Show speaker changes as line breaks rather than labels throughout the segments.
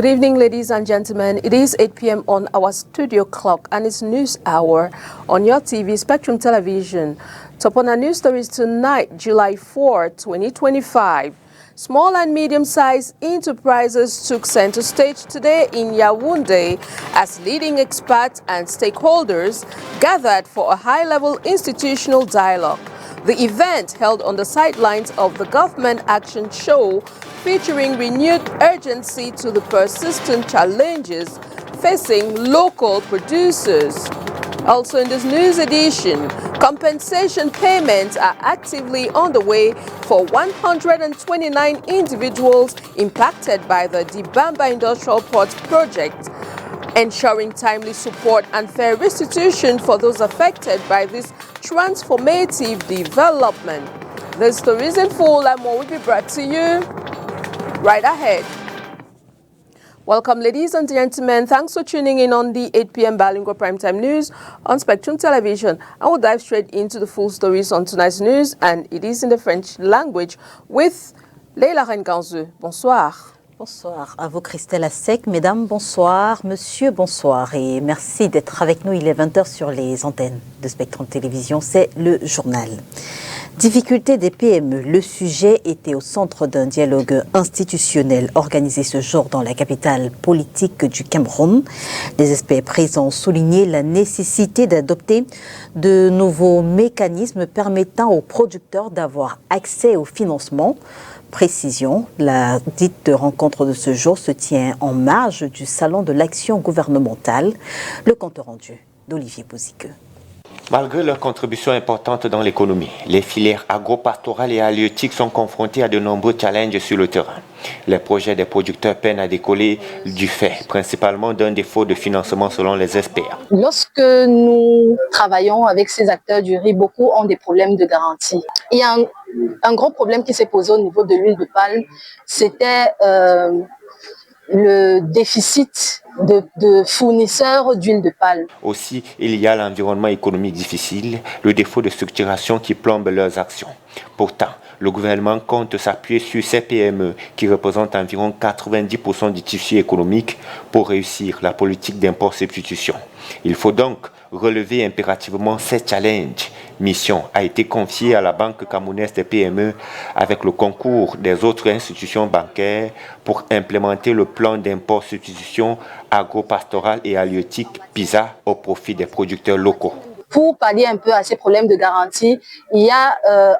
Good evening, ladies and gentlemen. It is 8 p.m. on our studio clock and it's news hour on your TV, Spectrum Television. Top on our news stories tonight, July 4, 2025. Small and medium-sized enterprises took center stage today in Yaoundé as leading experts and stakeholders gathered for a high-level institutional dialogue. The event held on the sidelines of the Government Action Show, featuring renewed urgency to the persistent challenges facing local producers. Also in this news edition, compensation payments are actively on the way for 129 individuals impacted by the Dibamba Industrial Port project, ensuring timely support and fair restitution for those affected by this transformative development. The stories in full and more will be brought to you right ahead. Welcome, ladies and gentlemen. Thanks for tuning in on the 8 p.m. Bilingual Primetime News on Spectrum Television. I will dive straight into the full stories on tonight's news, and it is in the French language with Leila Renganzu. Bonsoir.
Bonsoir à vous, Christelle Assec. Mesdames, bonsoir. Monsieur, bonsoir. Et merci d'être avec nous. Il est 20h sur les antennes de Spectrum Télévision. C'est le journal. Difficultés des PME. Le sujet était au centre d'un dialogue institutionnel organisé ce jour dans la capitale politique du Cameroun. Les experts présents ont souligné la nécessité d'adopter de nouveaux mécanismes permettant aux producteurs d'avoir accès au financement. Précision, la dite rencontre de ce jour se tient en marge du Salon de l'action gouvernementale. Le compte rendu d'Olivier Bouzique.
Malgré leur contribution importante dans l'économie, les filières agro-pastorales et halieutiques sont confrontées à de nombreux challenges sur le terrain. Les projets des producteurs peinent à décoller du fait, principalement d'un défaut de financement selon les experts.
Lorsque nous travaillons avec ces acteurs du riz, beaucoup ont des problèmes de garantie. Il y a un gros problème qui s'est posé au niveau de l'huile de palme, c'était le déficit de fournisseurs d'huile de palme.
Aussi, il y a l'environnement économique difficile, le défaut de structuration qui plombe leurs actions. Pourtant, le gouvernement compte s'appuyer sur ces PME qui représentent environ 90% du tissu économique pour réussir la politique d'import-substitution. Il faut donc relever impérativement ces challenges. Mission a été confiée à la Banque camerounaise des PME avec le concours des autres institutions bancaires pour implémenter le plan d'import-substitution agro-pastoral et halieutique PISA au profit des producteurs locaux.
Pour pallier un peu à ces problèmes de garantie, il y a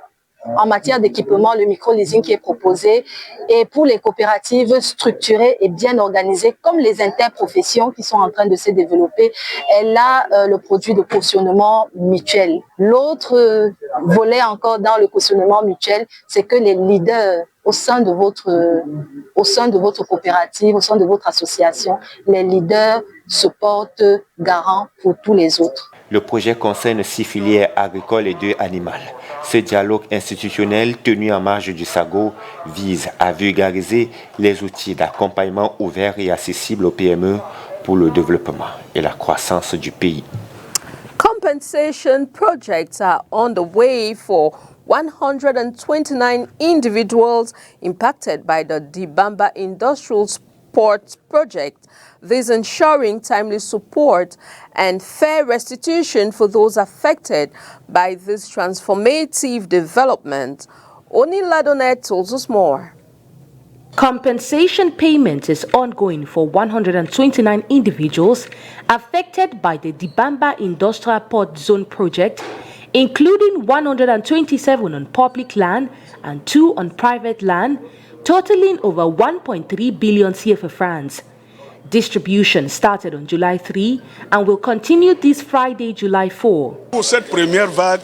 en matière d'équipement, le micro-leasing qui est proposé, et pour les coopératives structurées et bien organisées, comme les interprofessions qui sont en train de se développer, elle a le produit de cautionnement mutuel. L'autre volet encore dans le cautionnement mutuel, c'est que les leaders au sein de votre coopérative, au sein de votre association, les leaders se portent garants pour tous les autres.
Le projet concerne 6 filières agricoles et 2 animales. Ce dialogue institutionnel tenu en marge du SAGO vise à vulgariser les outils d'accompagnement ouverts et accessibles aux PME pour le développement et la croissance du pays.
Compensation projects are on the way for 129 individuals impacted by the Dibamba Industrial Port project. This ensuring timely support and fair restitution for those affected by this transformative development. Oni Ladonet tells us more.
Compensation payment is ongoing for 129 individuals affected by the Dibamba Industrial Port Zone project, including 127 on public land and 2 on private land, totaling over 1.3 billion CFA francs. Distribution started on July 3 and will continue this Friday, July 4.
Pour cette première vague,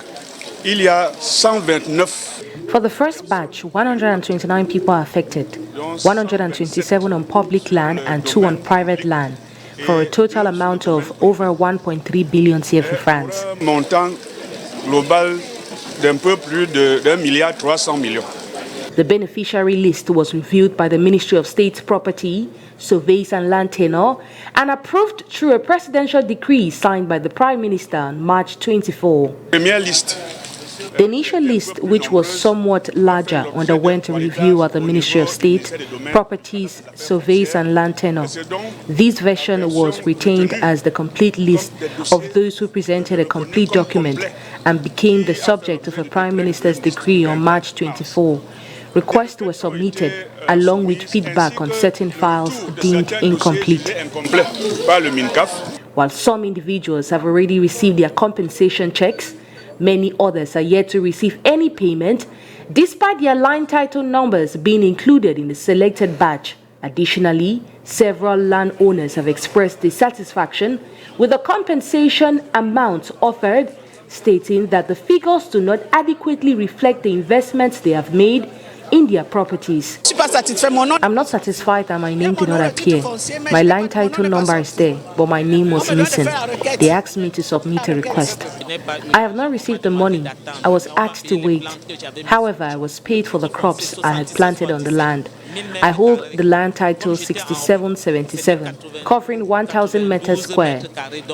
il y a 129.
For the first batch, 129 people are affected, 127 on public land and 2 on private land, for a total amount of over 1.3 billion CFA francs.
Montant global d'un peu plus de 1,3 milliard.
The beneficiary list was reviewed by the Ministry of State Property, Surveys and Land Tenure, and approved through a presidential decree signed by the Prime Minister on March 24.
Première liste
The initial list, which was somewhat larger, underwent a review at the Ministry of State, Properties, Surveys and Land Tenure. This version was retained as the complete list of those who presented a complete document and became the subject of a Prime Minister's decree on March 24. Requests were submitted along with feedback on certain files deemed incomplete. While some individuals have already received their compensation checks, many others are yet to receive any payment, despite their line title numbers being included in the selected batch. Additionally, several landowners have expressed dissatisfaction with the compensation amounts offered, stating that the figures do not adequately reflect the investments they have made in their properties. I'm not satisfied that my name did not appear. My line title number is there, but my name was missing. They asked me to submit a request. I have not received the money. I was asked to wait. However, I was paid for the crops I had planted on the land. I hold the land title 6777, covering 1,000 meters square.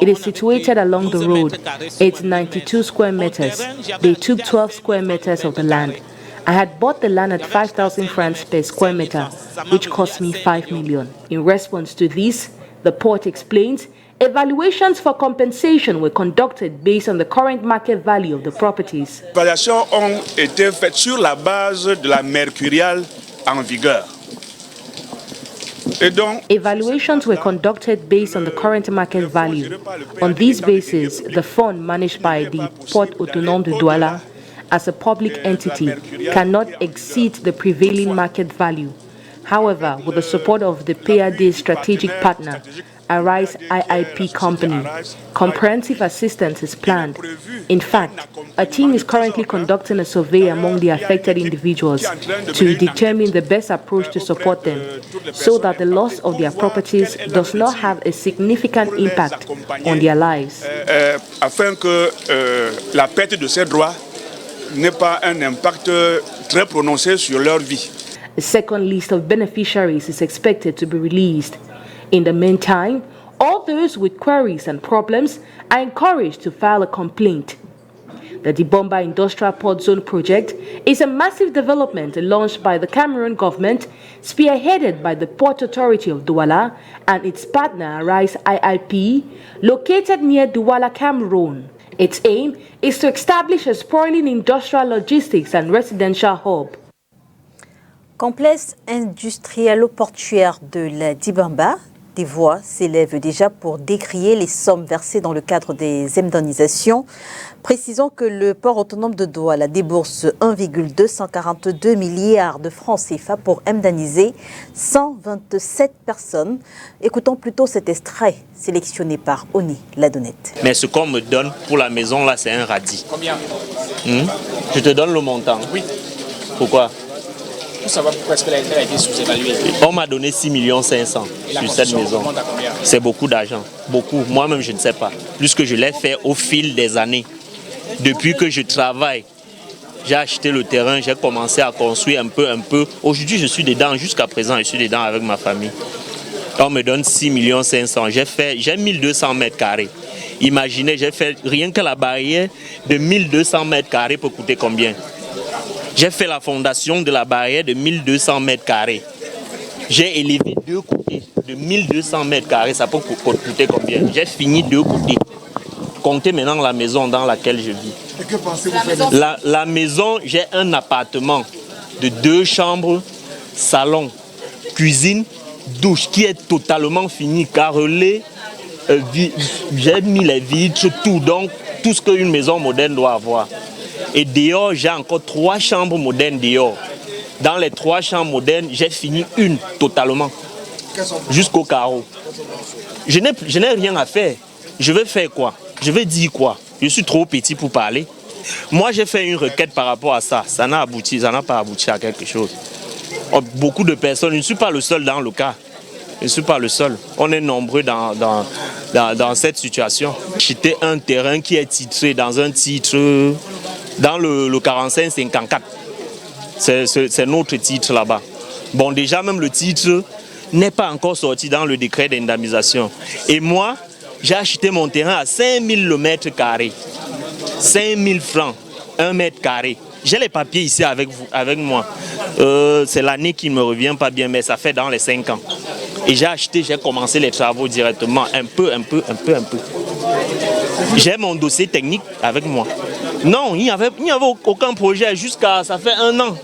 It is situated along the road. It's 92 square meters. They took 12 square meters of the land. I had bought the land at 5,000 francs per square meter, which cost me 5 million. In response to this, the port explains, evaluations for compensation were conducted based on the current market value of the properties.
Les évaluations ont été faites sur la base de la mercuriale en vigueur.
Evaluations were conducted based on the current market value. On this basis, the fund managed by the Port Autonome de Douala as a public entity cannot exceed the prevailing market value. However, with the support of the PAD's strategic partner, Arise IIP Company, comprehensive assistance is planned. In fact, a team is currently conducting a survey among the affected individuals to determine the best approach to support them, so that the loss of their properties does not have a significant impact on their lives.
Afin que la perte de ces droits n'ait pas un impact très prononcé sur leur vie.
A second list of beneficiaries is expected to be released. In the meantime, all those with queries and problems are encouraged to file a complaint. The Dibomba Industrial Port Zone project is a massive development launched by the Cameroon government, spearheaded by the Port Authority of Douala and its partner Arise IIP, located near Douala, Cameroon. Its aim is to establish a sprawling industrial logistics and residential hub.
Complexe industrialo-portuaire de la Dibomba, des voix s'élèvent déjà pour décrier les sommes versées dans le cadre des indemnisations. Précisons que le port autonome de Douala débourse 1,242 milliards de francs CFA pour indemniser 127 personnes. Écoutons plutôt cet extrait sélectionné par Oni Ladonnette.
Mais ce qu'on me donne pour la maison là, c'est un radis.
Combien?
Je te donne le montant.
Oui.
Pourquoi?
Pour savoir pourquoi est-ce que la terre a été sous-évaluée.
On m'a donné 6 500 000 sur cette maison. C'est beaucoup d'argent. Beaucoup. Moi-même, je ne sais pas. Puisque je l'ai fait au fil des années. Depuis que je travaille, j'ai acheté le terrain, j'ai commencé à construire un peu. Aujourd'hui, je suis dedans. Jusqu'à présent, je suis dedans avec ma famille. On me donne 6 500 000. J'ai 1200 mètres carrés. Imaginez, j'ai fait rien que la barrière de 1200 mètres carrés peut coûter combien? J'ai fait la fondation de la barrière de 1200 mètres carrés. J'ai élevé 2 côtés de 1200 mètres carrés. Ça peut coûter combien? J'ai fini 2 côtés. Comptez maintenant la maison dans laquelle je vis.
Et que pensez-vous faire?
La maison, j'ai un appartement de 2 chambres, salon, cuisine, douche qui est totalement fini, carrelé. J'ai mis les vitres, tout. Donc, tout ce qu'une maison moderne doit avoir. Et dehors, j'ai encore 3 chambres modernes dehors. Dans les 3 chambres modernes, j'ai fini une totalement. Jusqu'au carreau. Je n'ai rien à faire. Je vais faire quoi? Je vais dire quoi? Je suis trop petit pour parler. Moi, j'ai fait une requête par rapport à ça. Ça n'a pas abouti à quelque chose. Beaucoup de personnes, je ne suis pas le seul dans le cas. Je ne suis pas le seul. On est nombreux dans cette situation. J'étais un terrain qui est titré dans un titre... Dans le 45-54, c'est notre titre là-bas. Bon, déjà, même le titre n'est pas encore sorti dans le décret d'indemnisation. Et moi, j'ai acheté mon terrain à 5 000 le mètre carré. 5 000 francs. 1 mètre carré. J'ai les papiers ici avec moi. C'est l'année qui ne me revient pas bien, mais ça fait dans les 5 ans. Et j'ai commencé les travaux directement, un peu. J'ai mon dossier technique avec moi. Non, il n'y avait aucun projet jusqu'à, ça fait 1 an.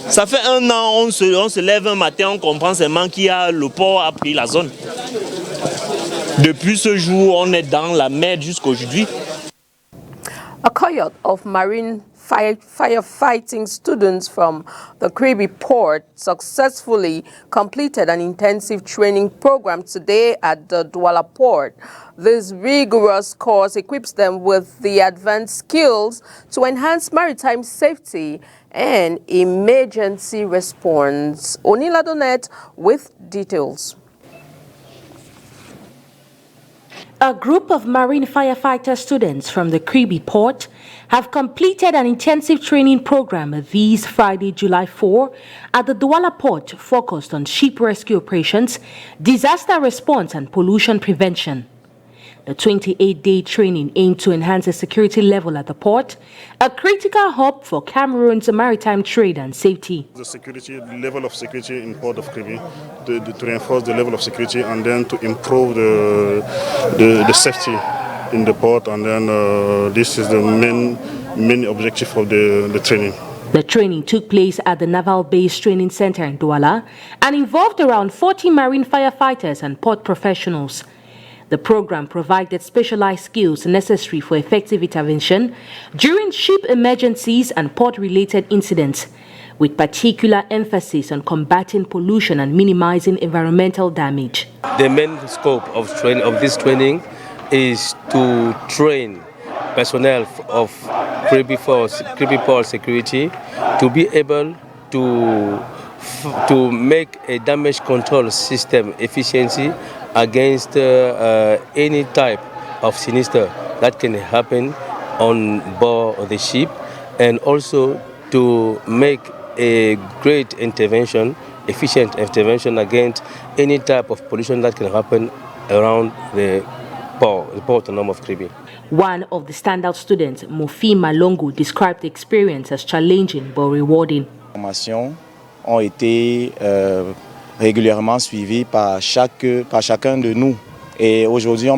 Ça fait 1 an, on se lève un matin, on comprend seulement qu'il y a le port a pris la zone. Depuis ce jour, on est dans la merde jusqu'aujourd'hui.
A cohort of marine firefighting students from the Kribi port successfully completed an intensive training program today at the Douala port. This rigorous course equips them with the advanced skills to enhance maritime safety and emergency response. Onila Donet with details.
A group of marine firefighter students from the Kribi port have completed an intensive training program this Friday, July 4, at the Douala port focused on ship rescue operations, disaster response and pollution prevention. The 28-day training aimed to enhance the security level at the port, a critical hub for Cameroon's maritime trade and safety.
The level of security in Port of Kribi, to reinforce the level of security and then to improve the safety in the port, and then this is the main objective of the training.
The training took place at the Naval Base Training Center in Douala and involved around 40 marine firefighters and port professionals. The program provided specialized skills necessary for effective intervention during ship emergencies and port-related incidents, with particular emphasis on combating pollution and minimizing environmental damage.
The main scope of this training is to train personnel of Kribi Port Security to be able to make a damage control system efficiency against any type of sinister that can happen on board the ship, and also to make a great intervention, efficient intervention against any type of pollution that can happen around the port autonomous of Kribi.
One of the standout students, Mofi Malongo, described the experience as challenging but rewarding.
Les formations ont été régulièrement suivies par chacun de nous. Et aujourd'hui,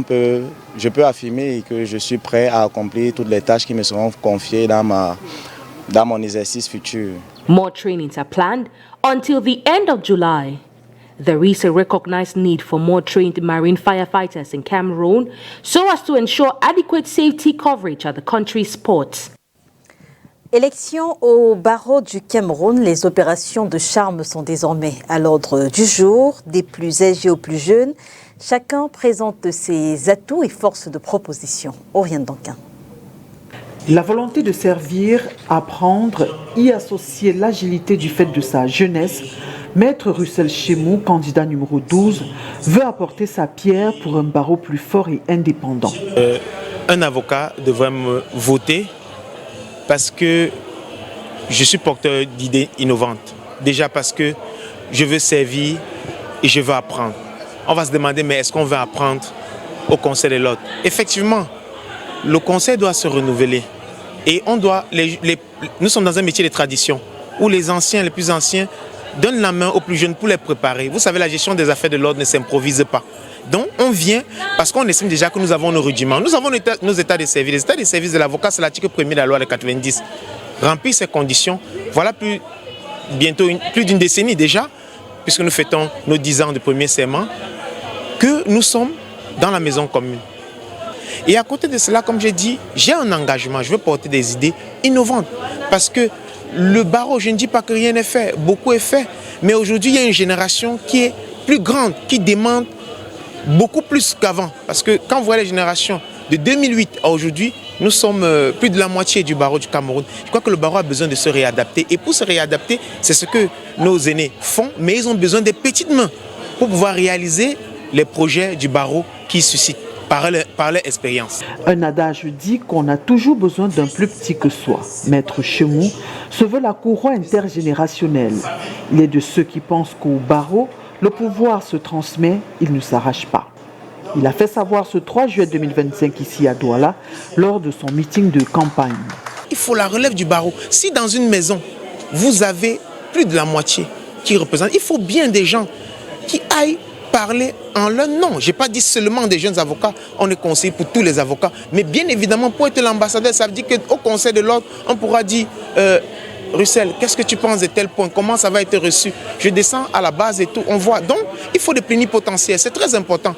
je peux affirmer que je suis prêt à accomplir toutes les tâches qui me seront confiées dans mon exercice futur.
More trainings are planned until the end of July. There is a recognized need for more trained marine firefighters in Cameroon so as to ensure adequate safety coverage at the country's ports.
Élection au barreau du Cameroun, les opérations de charme sont désormais à l'ordre du jour, des plus âgés aux plus jeunes. Chacun présente ses atouts et forces de proposition. Oriane Danquin.
La volonté de servir, apprendre, y associer l'agilité du fait de sa jeunesse, Maître Russell Chemou, candidat numéro 12, veut apporter sa pierre pour un barreau plus fort et indépendant.
Un avocat devrait me voter parce que je suis porteur d'idées innovantes. Déjà parce que je veux servir et je veux apprendre. On va se demander, mais est-ce qu'on veut apprendre au Conseil de l'ordre? Effectivement, le Conseil doit se renouveler. Et nous sommes dans un métier de tradition où les anciens, les plus anciens, donnent la main aux plus jeunes pour les préparer. Vous savez, la gestion des affaires de l'ordre ne s'improvise pas. Donc, on vient parce qu'on estime déjà que nous avons nos rudiments. Nous avons nos états de service. Les états de service de l'avocat, c'est l'article 1er de la loi de 90. Remplir ces conditions, voilà bientôt plus d'une décennie déjà, puisque nous fêtons nos 10 ans de premier serment, que nous sommes dans la maison commune. Et à côté de cela, comme j'ai dit, j'ai un engagement, je veux porter des idées innovantes. Parce que le barreau, je ne dis pas que rien n'est fait, beaucoup est fait. Mais aujourd'hui, il y a une génération qui est plus grande, qui demande beaucoup plus qu'avant. Parce que quand vous voyez les générations de 2008 à aujourd'hui, nous sommes plus de la moitié du barreau du Cameroun. Je crois que le barreau a besoin de se réadapter. Et pour se réadapter, c'est ce que nos aînés font. Mais ils ont besoin des petites mains pour pouvoir réaliser les projets du barreau qui suscitent par leur expérience.
Un adage dit qu'on a toujours besoin d'un plus petit que soi. Maître Chemou se veut la courroie intergénérationnelle. Il est de ceux qui pensent qu'au barreau, le pouvoir se transmet, il ne s'arrache pas. Il a fait savoir ce 3 juillet 2025 ici à Douala lors de son meeting de campagne.
Il il faut la relève du barreau. Si dans une maison, vous avez plus de la moitié qui représente, il faut bien des gens qui aillent parler en leur nom. Je n'ai pas dit seulement des jeunes avocats, on est conseillé pour tous les avocats, mais bien évidemment, pour être l'ambassadeur, ça veut dire qu'au Conseil de l'ordre, on pourra dire Russell, qu'est-ce que tu penses de tel point? Comment ça va être reçu? Je descends à la base et tout, on voit. Donc, il faut des plénipotentiaires, c'est très important.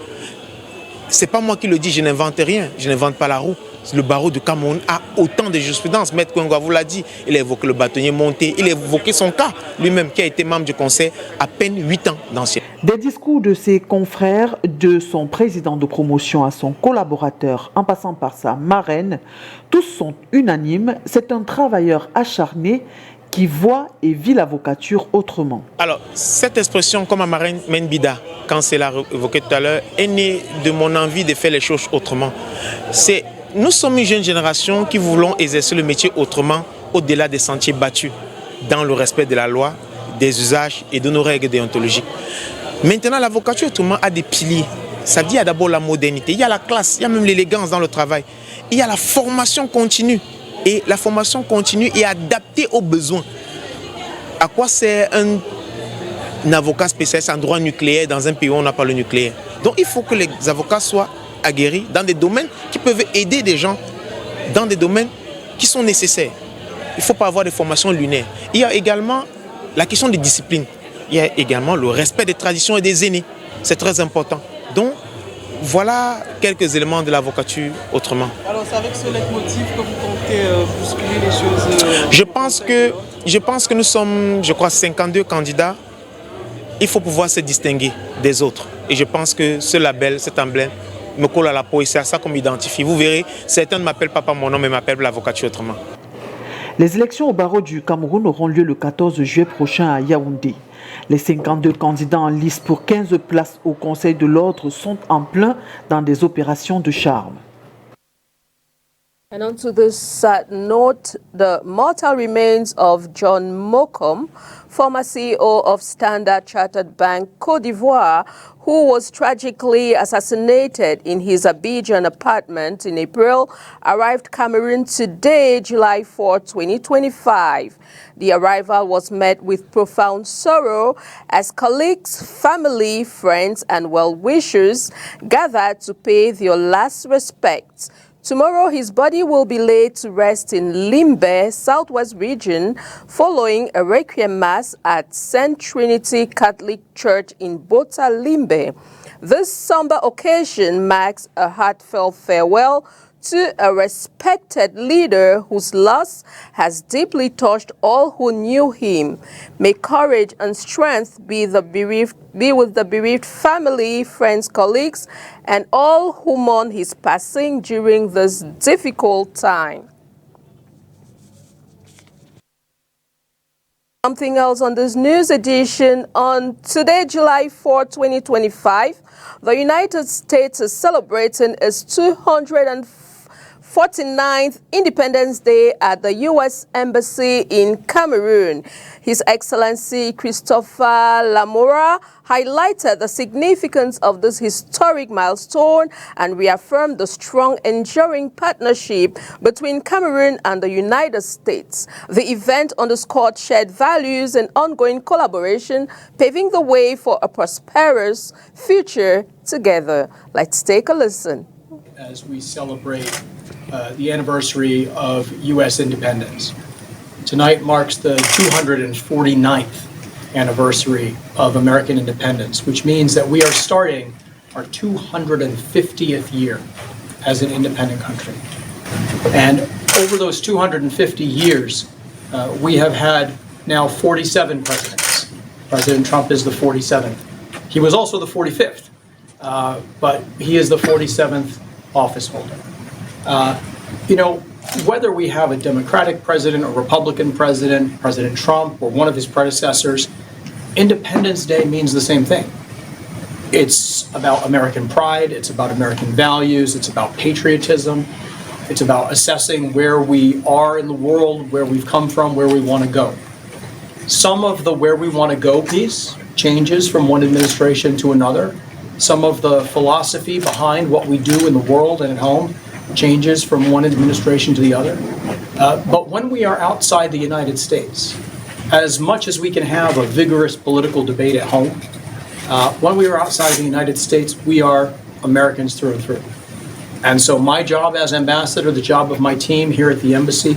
Ce n'est pas moi qui le dis, je n'invente rien, je n'invente pas la roue. Le barreau de Cameroun a autant de jurisprudence. Maître Kongwa vous l'a dit, il a évoqué le bâtonnier Monté, il a évoqué son cas lui-même qui a été membre du conseil à peine 8 ans d'ancien.
Des discours de ses confrères, de son président de promotion à son collaborateur, en passant par sa marraine, tous sont unanimes. C'est un travailleur acharné qui voit et vit l'avocature autrement.
Alors, cette expression, comme Amarène Menbida, quand c'est l'a évoqué tout à l'heure, est née de mon envie de faire les choses autrement. Nous sommes une jeune génération qui voulons exercer le métier autrement, au-delà des sentiers battus, dans le respect de la loi, des usages et de nos règles déontologiques. Maintenant, l'avocature autrement a des piliers. Ça dit, il y a d'abord la modernité, il y a la classe, il y a même l'élégance dans le travail. Il y a la formation continue. Et la formation continue est adaptée aux besoins. À quoi sert un avocat spécialiste en droit nucléaire dans un pays où on n'a pas le nucléaire? Donc il faut que les avocats soient aguerris dans des domaines qui peuvent aider des gens, dans des domaines qui sont nécessaires. Il ne faut pas avoir des formations lunaires. Il y a également la question des disciplines. Il y a également le respect des traditions et des aînés. C'est très important. Donc, voilà quelques éléments de l'avocature autrement.
Alors c'est avec ce leitmotiv que vous comptez bousculer les choses
Je pense que nous sommes, 52 candidats. Il faut pouvoir se distinguer des autres. Et je pense que ce label, cet emblème, me colle à la peau et c'est à ça qu'on m'identifie. Vous verrez, certains ne m'appellent pas par mon nom, mais m'appellent l'avocature autrement.
Les élections au barreau du Cameroun auront lieu le 14 juillet prochain à Yaoundé. Les 52 candidats en lice pour 15 places au Conseil de l'ordre sont en plein dans des opérations de charme.
And on to this sad note, the mortal remains of John Mokom, former CEO of Standard Chartered Bank Côte d'Ivoire, who was tragically assassinated in his Abidjan apartment in April, arrived Cameroon today, July 4, 2025. The arrival was met with profound sorrow as colleagues, family, friends, and well-wishers gathered to pay their last respects. Tomorrow, his body will be laid to rest in Limbe, Southwest region, following a requiem mass at St. Trinity Catholic Church in Bota, Limbe. This somber occasion marks a heartfelt farewell to a respected leader whose loss has deeply touched all who knew him. May courage and strength be with the bereaved family, friends, colleagues, and all who mourn his passing during this difficult time. Something else on this news edition. On today, July 4, 2025, the United States is celebrating its 249th Independence Day at the U.S. Embassy in Cameroon. His Excellency Christopher Lamora highlighted the significance of this historic milestone and reaffirmed the strong, enduring partnership between Cameroon and the United States. The event underscored shared values and ongoing collaboration, paving the way for a prosperous future together. Let's take a listen.
As we celebrate the anniversary of U.S. independence. Tonight marks the 249th anniversary of American independence, which means that we are starting our 250th year as an independent country. And over those 250 years, we have had now 47 presidents. President Trump is the 47th. He was also the 45th, but he is the 47th office holder. Whether we have a Democratic president, a Republican president, President Trump, or one of his predecessors, Independence Day means the same thing. It's about American pride, it's about American values, it's about patriotism, it's about assessing where we are in the world, where we've come from, where we want to go. Some of the where we want to go piece changes from one administration to another. Some of the philosophy behind what we do in the world and at home changes from one administration to the other. But when we are outside the United States, as much as we can have a vigorous political debate at home, when we are outside the United States, we are Americans through and through. And so my job as ambassador, the job of my team here at the embassy,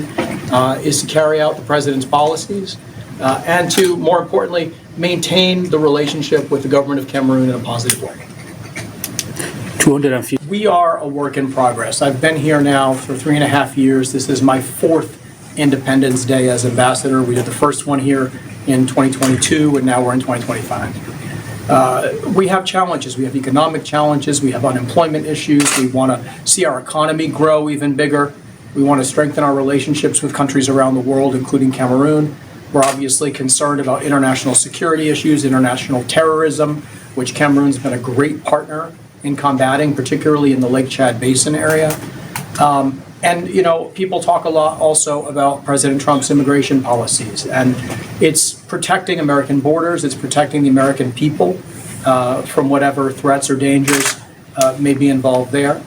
is to carry out the president's policies and to, more importantly, maintain the relationship with the government of Cameroon in a positive way.
250.
We are a work in progress. I've been here now for 3.5 years. This is my 4th Independence Day as ambassador. We did the first one here in 2022, and now we're in 2025. We have challenges. We have economic challenges. We have unemployment issues. We want to see our economy grow even bigger. We want to strengthen our relationships with countries around the world, including Cameroon. We're obviously concerned about international security issues, international terrorism, which Cameroon's been a great partner in combating, particularly in the Lake Chad Basin area. And, you know, people talk a lot also about President Trump's immigration policies. And it's protecting American borders. It's protecting the American people from whatever threats or dangers may be involved there.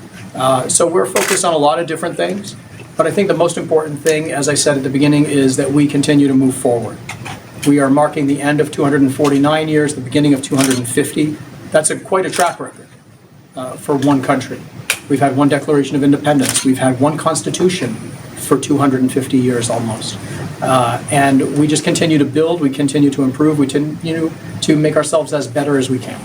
So we're focused on a lot of different things. But I think the most important thing, as I said at the beginning, is that we continue to move forward. We are marking the end of 249 years, the beginning of 250. That's quite a track record for one country. We've had one Declaration of Independence. We've had one Constitution for 250 years almost. And we just continue to build, we continue to improve, we continue to make ourselves as better as we can.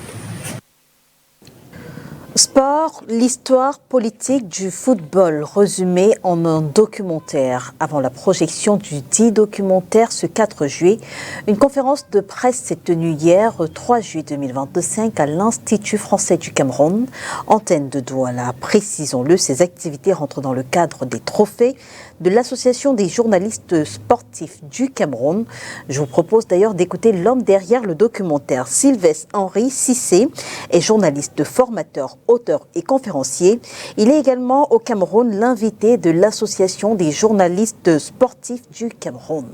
Sport, l'histoire politique du football résumée en un documentaire. Avant la projection du dit documentaire ce 4 juillet, une conférence de presse s'est tenue hier, 3 juillet 2025, à l'Institut français du Cameroun, antenne de Douala. Précisons-le, ces activités rentrent dans le cadre des trophées de l'Association des journalistes sportifs du Cameroun. Je vous propose d'ailleurs d'écouter l'homme derrière le documentaire. Sylvestre Henri Cissé est journaliste, formateur, auteur et conférencier. Il est également au Cameroun l'invité de l'Association des journalistes sportifs du Cameroun.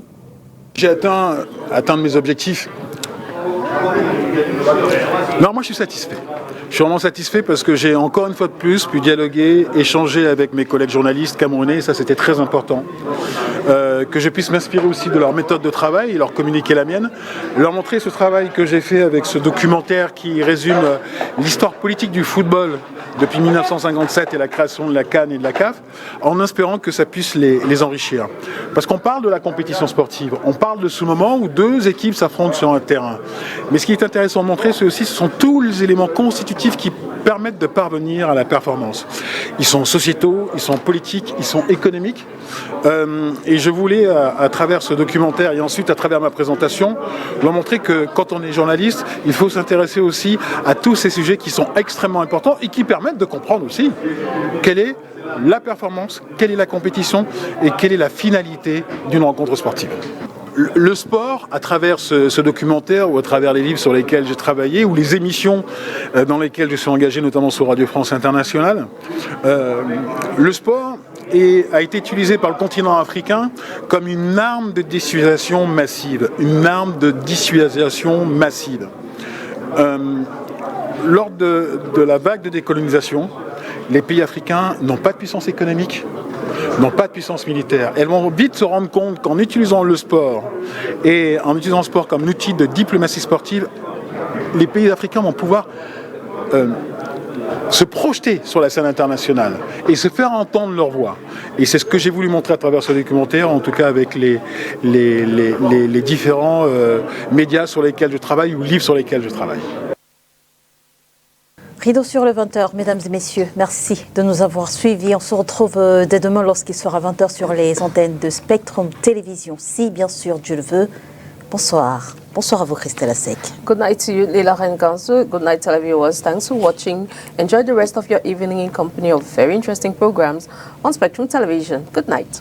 J'ai atteint mes objectifs. Non, moi je suis satisfait. Je suis vraiment satisfait parce que j'ai encore une fois de plus pu dialoguer, échanger avec mes collègues journalistes camerounais, et ça c'était très important. Que je puisse m'inspirer aussi de leur méthode de travail et leur communiquer la mienne, leur montrer ce travail que j'ai fait avec ce documentaire qui résume l'histoire politique du football depuis 1957 et la création de la CAN et de la CAF, en espérant que ça puisse les enrichir. Parce qu'on parle de la compétition sportive, on parle de ce moment où deux équipes s'affrontent sur un terrain. Mais ce qui est intéressant de montrer, ce sont tous les éléments constitutifs qui permettent de parvenir à la performance. Ils sont sociétaux, ils sont politiques, ils sont économiques. Et je voulais, à travers ce documentaire et ensuite à travers ma présentation, leur montrer que quand on est journaliste, il faut s'intéresser aussi à tous ces sujets qui sont extrêmement importants et qui permettent de comprendre aussi quelle est la performance, quelle est la compétition et quelle est la finalité d'une rencontre sportive. Le sport, à travers ce documentaire ou à travers les livres sur lesquels j'ai travaillé ou les émissions dans lesquelles je suis engagé, notamment sur Radio France Internationale, le sport a été utilisé par le continent africain comme une arme de dissuasion massive. Une arme de dissuasion massive. Lors de la vague de décolonisation, les pays africains n'ont pas de puissance économique, n'ont pas de puissance militaire. Elles vont vite se rendre compte qu'en utilisant le sport et en utilisant le sport comme outil de diplomatie sportive, les pays africains vont pouvoir se projeter sur la scène internationale et se faire entendre leur voix. Et c'est ce que j'ai voulu montrer à travers ce documentaire, en tout cas avec les différents médias sur lesquels je travaille ou livres sur lesquels je travaille.
Rideau sur le 20h, mesdames et messieurs, merci de nous avoir suivis. On se retrouve dès demain lorsqu'il sera 20h sur les antennes de Spectrum Télévision, si bien sûr Dieu le veut. Bonsoir. Bonsoir à vous, Christelle Asek.
Good night to you, Leila Rengansu. Good night, televiewers. Thanks for watching. Enjoy the rest of your evening in company of very interesting programs on Spectrum Television. Good night.